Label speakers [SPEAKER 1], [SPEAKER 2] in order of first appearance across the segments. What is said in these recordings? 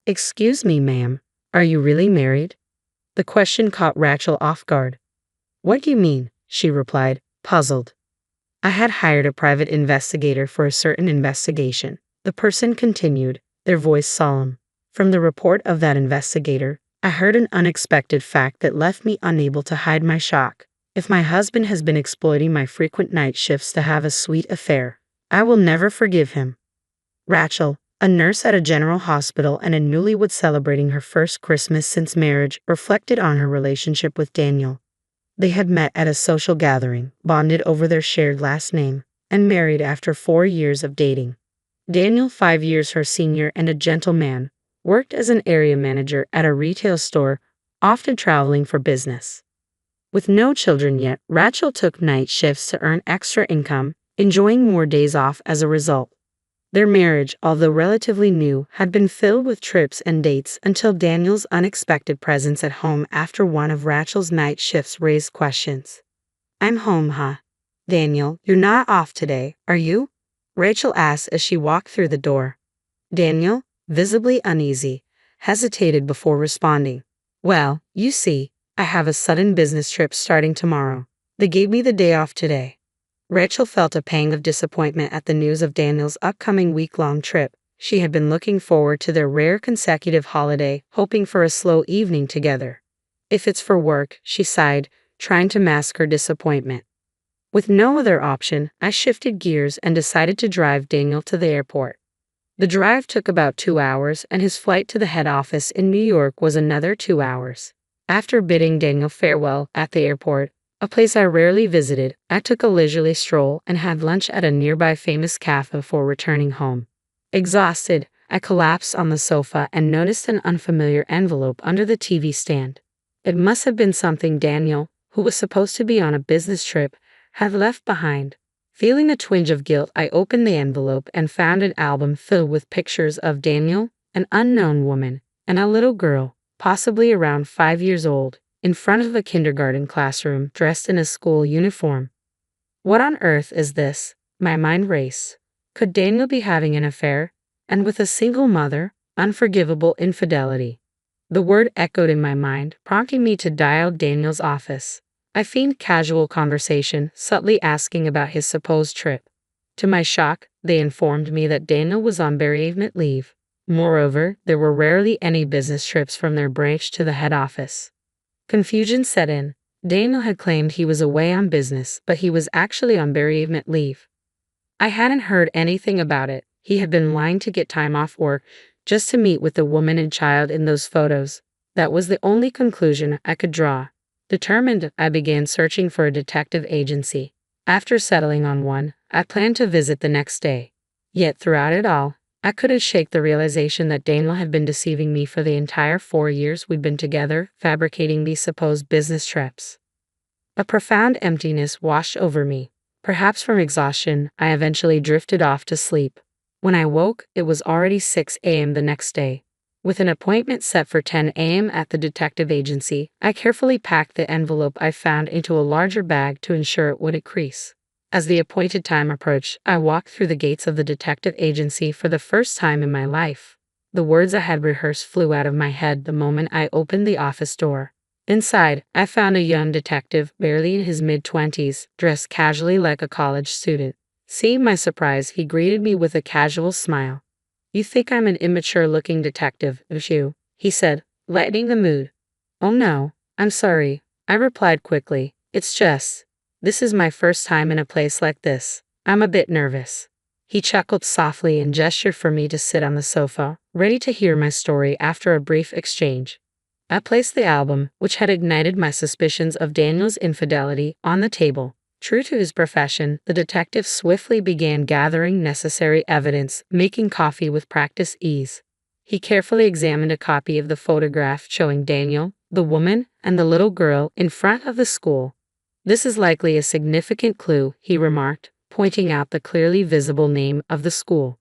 [SPEAKER 1] "Excuse me, ma'am. Are you really married?" The question caught Rachel off guard. "What do you mean?" she replied, puzzled. "I had hired a private investigator for a certain investigation," the person continued, their voice solemn. "From the report of that investigator, I heard an unexpected fact that left me unable to hide my shock. If my husband has been exploiting my frequent night shifts to have a sweet affair, I will never forgive him." Rachel, a nurse at a general hospital and a newlywed celebrating her first Christmas since marriage, reflected on her relationship with Daniel. They had met at a social gathering, bonded over their shared last name, and married after 4 years of dating. Daniel, 5 years her senior and a gentleman, worked as an area manager at a retail store, often traveling for business. With no children yet, Rachel took night shifts to earn extra income, enjoying more days off as a result. Their marriage, although relatively new, had been filled with trips and dates until Daniel's unexpected presence at home after one of Rachel's night shifts raised questions. "I'm home, huh? Daniel, you're not off today, are you?" Rachel asked as she walked through the door. Daniel, visibly uneasy, hesitated before responding. "Well, you see, I have a sudden business trip starting tomorrow. They gave me the day off today." Rachel felt a pang of disappointment at the news of Daniel's upcoming week-long trip. She had been looking forward to their rare consecutive holiday, hoping for a slow evening together. "If it's for work," she sighed, trying to mask her disappointment. With no other option, I shifted gears and decided to drive Daniel to the airport. The drive took about 2 hours, and his flight to the head office in New York was another 2 hours. After bidding Daniel farewell at the airport, a place I rarely visited, I took a leisurely stroll and had lunch at a nearby famous cafe before returning home. Exhausted, I collapsed on the sofa and noticed an unfamiliar envelope under the TV stand. It must have been something Daniel, who was supposed to be on a business trip, had left behind. Feeling a twinge of guilt, I opened the envelope and found an album filled with pictures of Daniel, an unknown woman, and a little girl, possibly around 5 years old, in front of a kindergarten classroom dressed in a school uniform. What on earth is this? My mind raced. Could Daniel be having an affair? And with a single mother? Unforgivable infidelity. The word echoed in my mind, prompting me to dial Daniel's office. I feigned casual conversation, subtly asking about his supposed trip. To my shock, they informed me that Daniel was on bereavement leave. Moreover, there were rarely any business trips from their branch to the head office. Confusion set in. Daniel had claimed he was away on business, but he was actually on bereavement leave. I hadn't heard anything about it. He had been lying to get time off work just to meet with the woman and child in those photos. That was the only conclusion I could draw. Determined, I began searching for a detective agency. After settling on one, I planned to visit the next day. Yet throughout it all, I couldn't shake the realization that Daniel had been deceiving me for the entire 4 years we'd been together, fabricating these supposed business trips. A profound emptiness washed over me. Perhaps from exhaustion, I eventually drifted off to sleep. When I woke, it was already 6 a.m. the next day. With an appointment set for 10 a.m. at the detective agency, I carefully packed the envelope I found into a larger bag to ensure it wouldn't crease. As the appointed time approached, I walked through the gates of the detective agency for the first time in my life. The words I had rehearsed flew out of my head the moment I opened the office door. Inside, I found a young detective, barely in his mid-20s, dressed casually like a college student. Seeing my surprise, he greeted me with a casual smile. "You think I'm an immature-looking detective, don't you?" he said, lightening the mood. "Oh no, I'm sorry," I replied quickly. This is my first time in a place like this. I'm a bit nervous." He chuckled softly and gestured for me to sit on the sofa, ready to hear my story after a brief exchange. I placed the album, which had ignited my suspicions of Daniel's infidelity, on the table. True to his profession, the detective swiftly began gathering necessary evidence, making coffee with practiced ease. He carefully examined a copy of the photograph showing Daniel, the woman, and the little girl in front of the school. "This is likely a significant clue," he remarked, pointing out the clearly visible name of the school.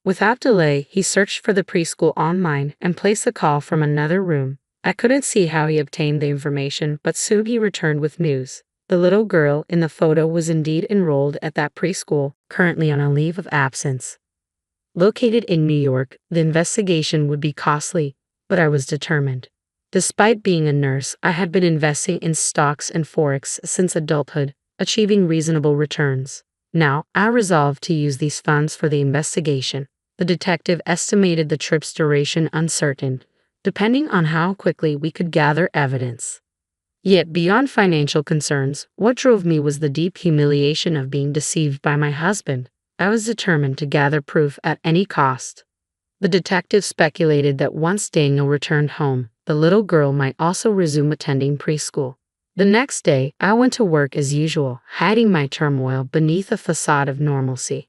[SPEAKER 1] Without delay, he searched for the preschool online and placed a call from another room. I couldn't see how he obtained the information, but soon he returned with news. The little girl in the photo was indeed enrolled at that preschool, currently on a leave of absence. Located in New York, the investigation would be costly, but I was determined. Despite being a nurse, I had been investing in stocks and forex since adulthood, achieving reasonable returns. Now, I resolved to use these funds for the investigation. The detective estimated the trip's duration uncertain, depending on how quickly we could gather evidence. Yet beyond financial concerns, what drove me was the deep humiliation of being deceived by my husband. I was determined to gather proof at any cost. The detective speculated that once Daniel returned home, the little girl might also resume attending preschool. The next day, I went to work as usual, hiding my turmoil beneath a facade of normalcy.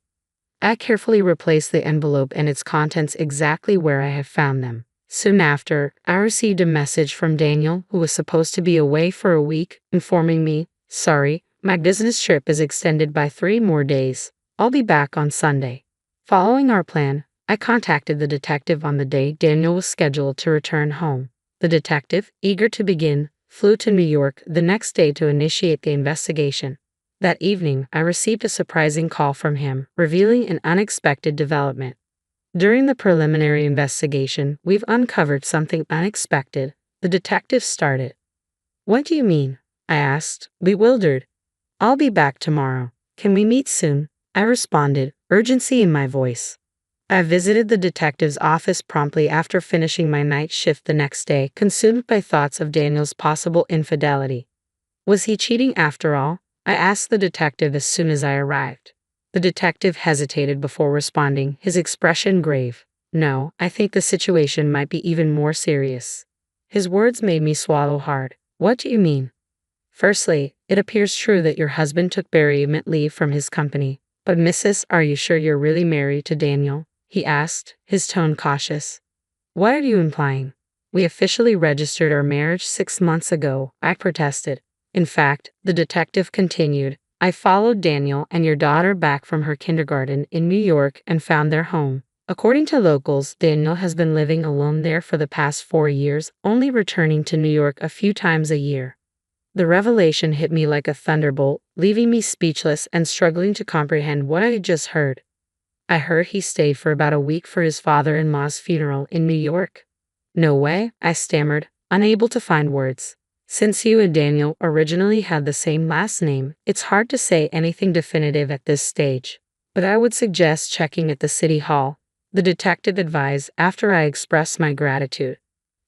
[SPEAKER 1] I carefully replaced the envelope and its contents exactly where I had found them. Soon after, I received a message from Daniel, who was supposed to be away for a week, informing me, "Sorry, my business trip is extended by 3 more days. I'll be back on Sunday." Following our plan, I contacted the detective on the day Daniel was scheduled to return home. The detective, eager to begin, flew to New York the next day to initiate the investigation. That evening, I received a surprising call from him, revealing an unexpected development. "During the preliminary investigation, we've uncovered something unexpected," the detective started. "What do you mean?" I asked, bewildered. "I'll be back tomorrow. Can we meet soon?" I responded, urgency in my voice. I visited the detective's office promptly after finishing my night shift the next day, consumed by thoughts of Daniel's possible infidelity. Was he cheating after all? I asked the detective as soon as I arrived. The detective hesitated before responding, his expression grave. "No, I think the situation might be even more serious." His words made me swallow hard. "What do you mean?" "Firstly, it appears true that your husband took bereavement leave from his company. But Mrs., are you sure you're really married to Daniel?" he asked, his tone cautious. "What are you implying?" "We officially registered our marriage 6 months ago," I protested. "In fact," the detective continued, "I followed Daniel and your daughter back from her kindergarten in New York and found their home. According to locals, Daniel has been living alone there for the past 4 years, only returning to New York a few times a year." The revelation hit me like a thunderbolt, leaving me speechless and struggling to comprehend what I had just heard. "I heard he stayed for about a week for his father-in-law's funeral in New York." "No way," I stammered, unable to find words. "Since you and Daniel originally had the same last name, it's hard to say anything definitive at this stage. But I would suggest checking at the city hall," the detective advised after I expressed my gratitude.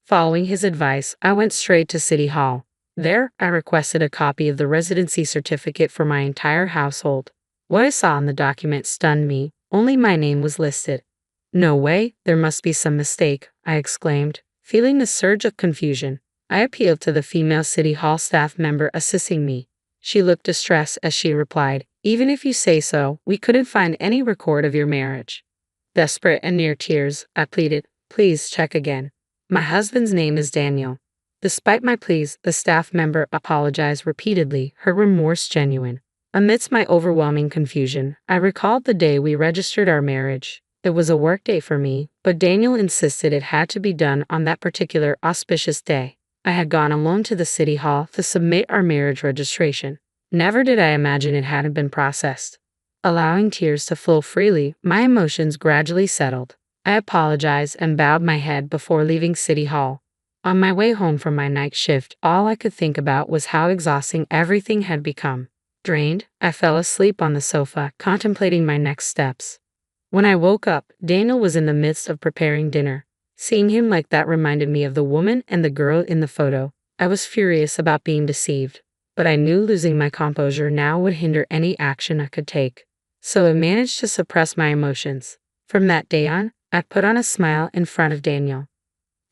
[SPEAKER 1] Following his advice, I went straight to City Hall. There, I requested a copy of the residency certificate for my entire household. What I saw in the document stunned me. Only my name was listed. "No way, there must be some mistake," I exclaimed, feeling a surge of confusion. I appealed to the female City Hall staff member assisting me. She looked distressed as she replied, "Even if you say so, we couldn't find any record of your marriage." Desperate and near tears, I pleaded, "Please check again. My husband's name is Daniel." Despite my pleas, the staff member apologized repeatedly, her remorse genuine. Amidst my overwhelming confusion, I recalled the day we registered our marriage. It was a work day for me, but Daniel insisted it had to be done on that particular auspicious day. I had gone alone to the city hall to submit our marriage registration. Never did I imagine it hadn't been processed. Allowing tears to flow freely, my emotions gradually settled. I apologized and bowed my head before leaving City Hall. On my way home from my night shift, all I could think about was how exhausting everything had become. Drained, I fell asleep on the sofa, contemplating my next steps. When I woke up, Daniel was in the midst of preparing dinner. Seeing him like that reminded me of the woman and the girl in the photo. I was furious about being deceived, but I knew losing my composure now would hinder any action I could take. So I managed to suppress my emotions. From that day on, I put on a smile in front of Daniel.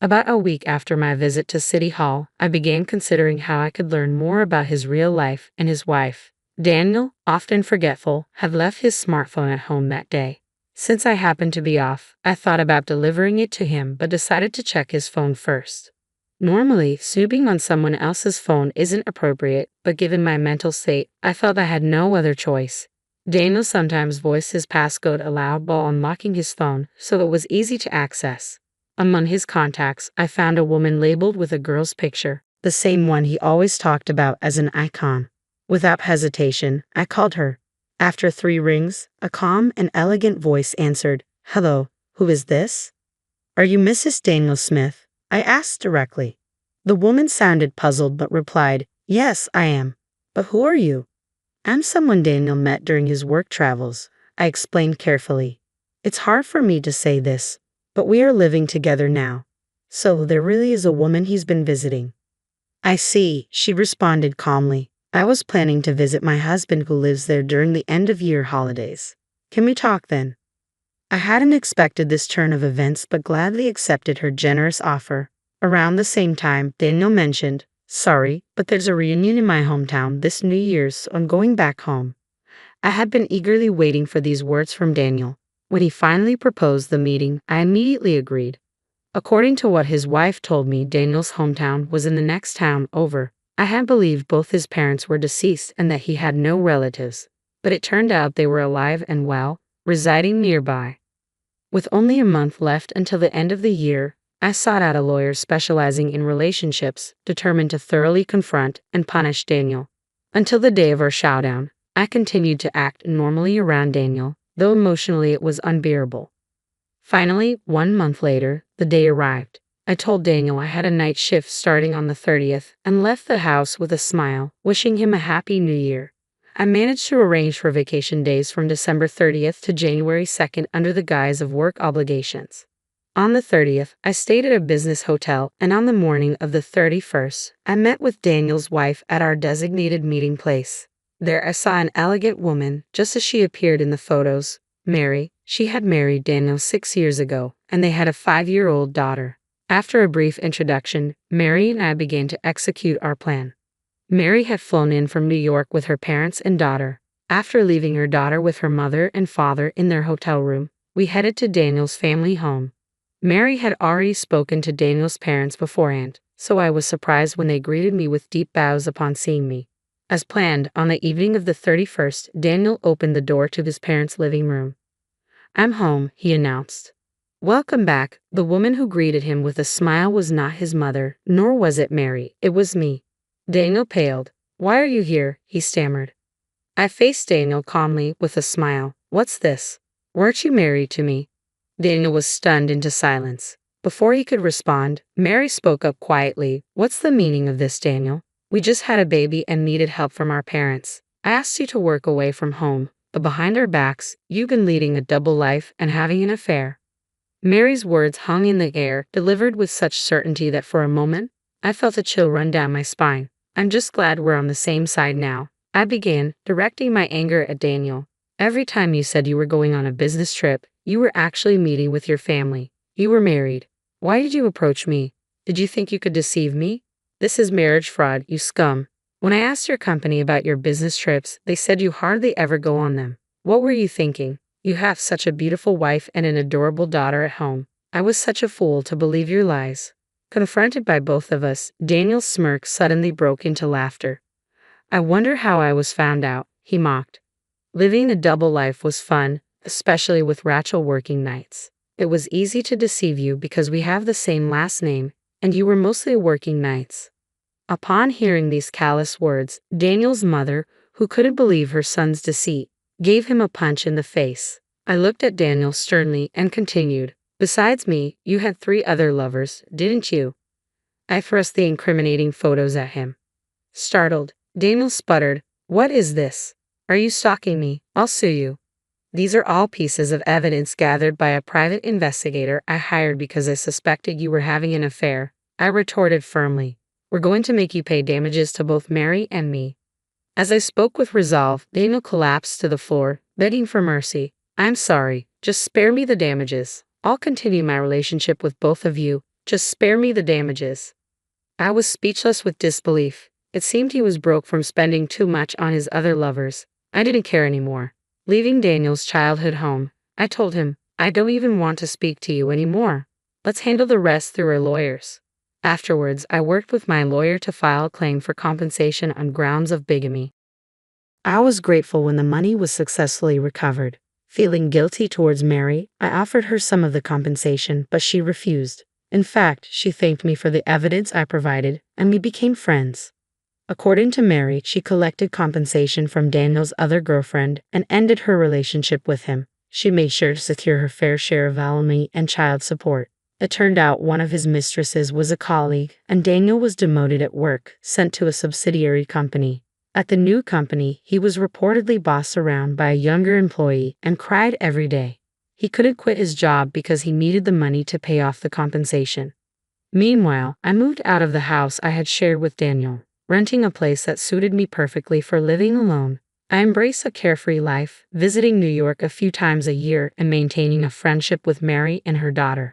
[SPEAKER 1] About a week after my visit to City Hall, I began considering how I could learn more about his real life and his wife. Daniel, often forgetful, had left his smartphone at home that day. Since I happened to be off, I thought about delivering it to him but decided to check his phone first. Normally, snooping on someone else's phone isn't appropriate, but given my mental state, I felt I had no other choice. Daniel sometimes voiced his passcode aloud while unlocking his phone, so it was easy to access. Among his contacts, I found a woman labeled with a girl's picture, the same one he always talked about as an icon. Without hesitation, I called her. After 3 rings, a calm and elegant voice answered, Hello, who is this? Are you Mrs. Daniel Smith? I asked directly. The woman sounded puzzled but replied, Yes, I am. But who are you? I'm someone Daniel met during his work travels, I explained carefully. It's hard for me to say this, but we are living together now. So there really is a woman he's been visiting. I see, she responded calmly. I was planning to visit my husband who lives there during the end-of-year holidays. Can we talk then? I hadn't expected this turn of events but gladly accepted her generous offer. Around the same time, Daniel mentioned, Sorry, but there's a reunion in my hometown this New Year's, so I'm going back home. I had been eagerly waiting for these words from Daniel. When he finally proposed the meeting, I immediately agreed. According to what his wife told me, Daniel's hometown was in the next town over. I had believed both his parents were deceased and that he had no relatives, but it turned out they were alive and well, residing nearby. With only a month left until the end of the year, I sought out a lawyer specializing in relationships, determined to thoroughly confront and punish Daniel. Until the day of our showdown, I continued to act normally around Daniel, though emotionally it was unbearable. Finally, 1 month later, the day arrived. I told Daniel I had a night shift starting on the 30th and left the house with a smile, wishing him a happy new year. I managed to arrange for vacation days from December 30th to January 2nd under the guise of work obligations. On the 30th, I stayed at a business hotel, and on the morning of the 31st, I met with Daniel's wife at our designated meeting place. There I saw an elegant woman, just as she appeared in the photos, Mary. She had married Daniel 6 years ago, and they had a 5-year-old daughter. After a brief introduction, Mary and I began to execute our plan. Mary had flown in from New York with her parents and daughter. After leaving her daughter with her mother and father in their hotel room, we headed to Daniel's family home. Mary had already spoken to Daniel's parents beforehand, so I was surprised when they greeted me with deep bows upon seeing me. As planned, on the evening of the 31st, Daniel opened the door to his parents' living room. I'm home, he announced. Welcome back. The woman who greeted him with a smile was not his mother, nor was it Mary. It was me. Daniel paled. Why are you here? He stammered. I faced Daniel calmly with a smile. What's this? Weren't you married to me? Daniel was stunned into silence. Before he could respond, Mary spoke up quietly. What's the meaning of this, Daniel? We just had a baby and needed help from our parents. I asked you to work away from home, but behind our backs, you've been leading a double life and having an affair. Mary's words hung in the air, delivered with such certainty that for a moment, I felt a chill run down my spine. I'm just glad we're on the same side now. I began, directing my anger at Daniel. Every time you said you were going on a business trip, you were actually meeting with your family. You were married. Why did you approach me? Did you think you could deceive me? This is marriage fraud, you scum. When I asked your company about your business trips, they said you hardly ever go on them. What were you thinking? You have such a beautiful wife and an adorable daughter at home. I was such a fool to believe your lies. Confronted by both of us, Daniel's smirk suddenly broke into laughter. I wonder how I was found out, he mocked. Living a double life was fun, especially with Rachel working nights. It was easy to deceive you because we have the same last name, and you were mostly working nights. Upon hearing these callous words, Daniel's mother, who couldn't believe her son's deceit, gave him a punch in the face. I looked at Daniel sternly and continued, Besides me, you had 3 other lovers, didn't you? I thrust the incriminating photos at him. Startled, Daniel sputtered, What is this? Are you stalking me? I'll sue you. These are all pieces of evidence gathered by a private investigator I hired because I suspected you were having an affair, I retorted firmly. We're going to make you pay damages to both Mary and me. As I spoke with resolve, Daniel collapsed to the floor, begging for mercy. I'm sorry, just spare me the damages. I'll continue my relationship with both of you, just spare me the damages. I was speechless with disbelief. It seemed he was broke from spending too much on his other lovers. I didn't care anymore. Leaving Daniel's childhood home, I told him, I don't even want to speak to you anymore. Let's handle the rest through our lawyers. Afterwards, I worked with my lawyer to file a claim for compensation on grounds of bigamy. I was grateful when the money was successfully recovered. Feeling guilty towards Mary, I offered her some of the compensation, but she refused. In fact, she thanked me for the evidence I provided, and we became friends. According to Mary, she collected compensation from Daniel's other girlfriend and ended her relationship with him. She made sure to secure her fair share of alimony and child support. It turned out one of his mistresses was a colleague, and Daniel was demoted at work, sent to a subsidiary company. At the new company, he was reportedly bossed around by a younger employee and cried every day. He couldn't quit his job because he needed the money to pay off the compensation. Meanwhile, I moved out of the house I had shared with Daniel, renting a place that suited me perfectly for living alone. I embrace a carefree life, visiting New York a few times a year and maintaining a friendship with Mary and her daughter.